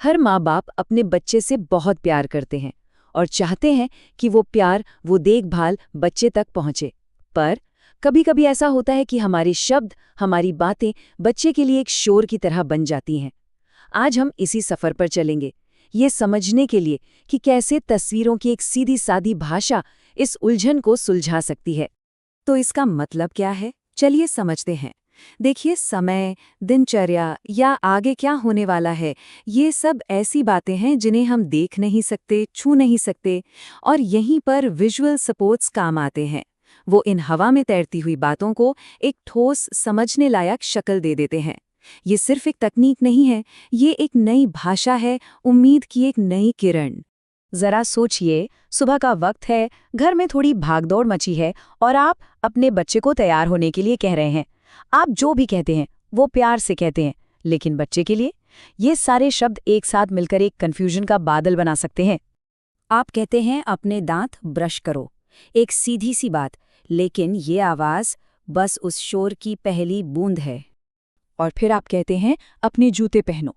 हर माँ बाप अपने बच्चे से बहुत प्यार करते हैं और चाहते हैं कि वो प्यार, वो देखभाल बच्चे तक पहुंचे। पर कभी-कभी ऐसा होता है कि हमारे शब्द, हमारी बातें बच्चे के लिए एक शोर की तरह बन जाती हैं। आज हम इसी सफर पर चलेंगे, ये समझने के लिए कि कैसे तस्वीरों की एक सीधी-सादी भाषा इस उलझन को सुलझा सकती है। तो इसका मतलब क्या है? चलिए समझते हैं। देखिए, समय, दिनचर्या या आगे क्या होने वाला है, ये सब ऐसी बातें हैं जिन्हें हम देख नहीं सकते, छू नहीं सकते, और यहीं पर विजुअल सपोर्ट्स काम आते हैं। वो इन हवा में तैरती हुई बातों को एक ठोस, समझने लायक शक्ल दे देते हैं। ये सिर्फ एक तकनीक नहीं है, ये एक नई भाषा है, उम्मीद की एक नई किरण। जरा सोचिए, सुबह का वक्त है, घर में थोड़ी भागदौड़ मची है और आप अपने बच्चे को तैयार होने के लिए कह रहे हैं। आप जो भी कहते हैं वो प्यार से कहते हैं, लेकिन बच्चे के लिए ये सारे शब्द एक साथ मिलकर एक कन्फ्यूजन का बादल बना सकते हैं। आप कहते हैं अपने दांत ब्रश करो, एक सीधी सी बात, लेकिन ये आवाज बस उस शोर की पहली बूंद है। और फिर आप कहते हैं अपने जूते पहनो।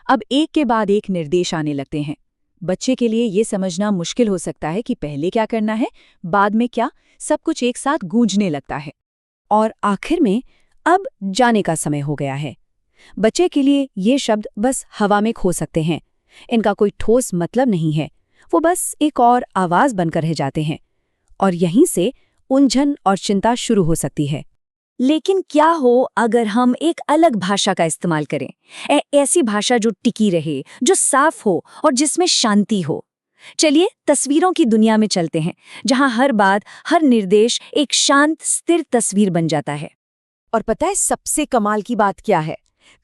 अब एक के बाद एक निर्देश आने लगते हैं। बच्चे के लिए ये समझना मुश्किल हो सकता है कि पहले क्या करना है, बाद में क्या, सब कुछ एक साथ गूंजने लगता है। और आखिर में अब जाने का समय हो गया है। बच्चे के लिए ये शब्द बस हवा में खो सकते हैं। इनका कोई ठोस मतलब नहीं है, वो बस एक और आवाज बनकर रह जाते हैं। और यहीं से उलझन और चिंता शुरू हो सकती है। लेकिन क्या हो अगर हम एक अलग भाषा का इस्तेमाल करें, ऐसी भाषा जो टिकी रहे, जो साफ हो और जिसमें शांति हो। चलिए तस्वीरों की दुनिया में चलते हैं, जहां हर बात, हर निर्देश एक शांत, स्थिर तस्वीर बन जाता है। और पता है सबसे कमाल की बात क्या है?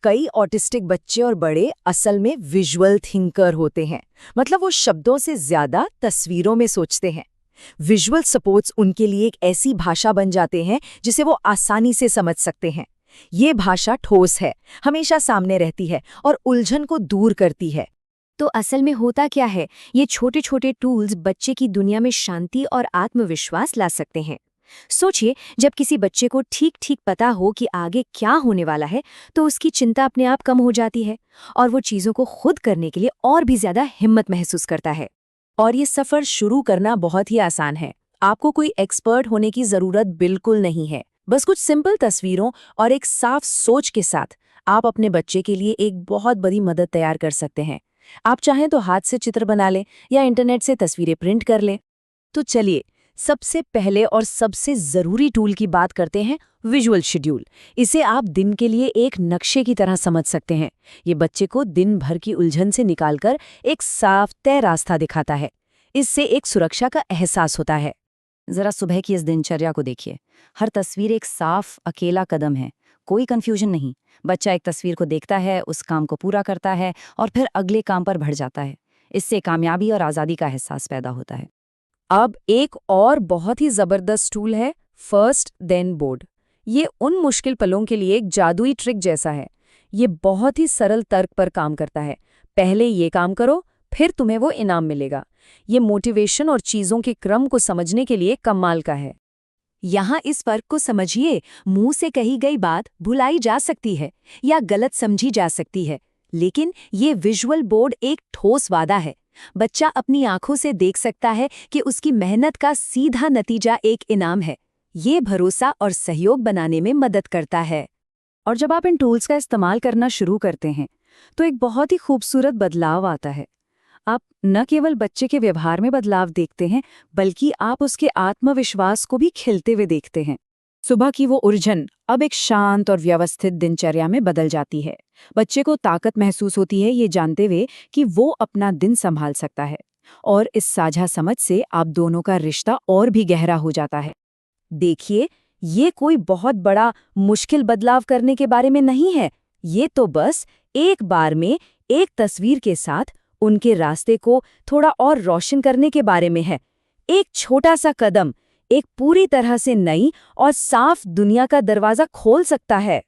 कई ऑटिस्टिक बच्चे और बड़े असल में विजुअल थिंकर होते हैं। मतलब वो शब्दों से ज्यादा तस्वीरों में सोचते हैं। विजुअल सपोर्ट्स उनके लिए एक ऐसी भाषा बन जाते हैं जिसे वो आसानी से समझ सकते हैं। ये भाषा ठोस है, हमेशा सामने रहती है और उलझन को दूर करती है। तो असल में होता क्या है, ये छोटे छोटे टूल्स बच्चे की दुनिया में शांति और आत्मविश्वास ला सकते हैं। सोचिए, जब किसी बच्चे को ठीक ठीक पता हो कि आगे क्या होने वाला है, तो उसकी चिंता अपने आप कम हो जाती है और वो चीज़ों को खुद करने के लिए और भी ज़्यादा हिम्मत महसूस करता है। और ये सफ़र शुरू करना बहुत ही आसान है। आपको कोई एक्सपर्ट होने की ज़रूरत बिल्कुल नहीं है। बस कुछ सिंपल तस्वीरों और एक साफ सोच के साथ आप अपने बच्चे के लिए एक बहुत बड़ी मदद तैयार कर सकते हैं। आप चाहें तो हाथ से चित्र बना लें या इंटरनेट से तस्वीरें प्रिंट कर लें। तो चलिए, सबसे पहले और सबसे ज़रूरी टूल की बात करते हैं, विजुअल शेड्यूल। इसे आप दिन के लिए एक नक्शे की तरह समझ सकते हैं। ये बच्चे को दिन भर की उलझन से निकालकर एक साफ तय रास्ता दिखाता है। इससे एक सुरक्षा का एहसास होता है। जरा सुबह की इस दिनचर्या को देखिए। हर तस्वीर एक साफ, अकेला कदम है, कोई कंफ्यूजन नहीं। बच्चा एक तस्वीर को देखता है, उस काम को पूरा करता है और फिर अगले काम पर बढ़ जाता है। इससे कामयाबी और आज़ादी का एहसास पैदा होता है। अब एक और बहुत ही ज़बरदस्त टूल है, फर्स्ट देन बोर्ड। ये उन मुश्किल पलों के लिए एक जादुई ट्रिक जैसा है। ये बहुत ही सरल तर्क पर काम करता है। पहले ये काम करो, फिर तुम्हें वो इनाम मिलेगा। ये मोटिवेशन और चीज़ों के क्रम को समझने के लिए कमाल का है। यहाँ इस फर्क को समझिए, मुंह से कही गई बात भुलाई जा सकती है या गलत समझी जा सकती है, लेकिन ये विजुअल बोर्ड एक ठोस वादा है। बच्चा अपनी आंखों से देख सकता है कि उसकी मेहनत का सीधा नतीजा एक इनाम है। ये भरोसा और सहयोग बनाने में मदद करता है। और जब आप इन टूल्स का इस्तेमाल करना शुरू करते हैं, तो एक बहुत ही खूबसूरत बदलाव आता है। आप न केवल बच्चे के व्यवहार में बदलाव देखते हैं, बल्कि आप उसके आत्मविश्वास को भी खिलते हुए देखते हैं। सुबह की वो उलझन अब एक शांत और व्यवस्थित दिनचर्या में बदल जाती है। बच्चे को ताकत महसूस होती है, ये जानते हुए कि वो अपना दिन संभाल सकता है। और इस साझा समझ से आप दोनों का रिश्ता और भी गहरा हो जाता है। देखिए, ये कोई बहुत बड़ा मुश्किल बदलाव करने के बारे में नहीं है। ये तो बस एक बार में एक तस्वीर के साथ उनके रास्ते को थोड़ा और रोशन करने के बारे में है। एक छोटा सा कदम एक पूरी तरह से नई और साफ दुनिया का दरवाजा खोल सकता है।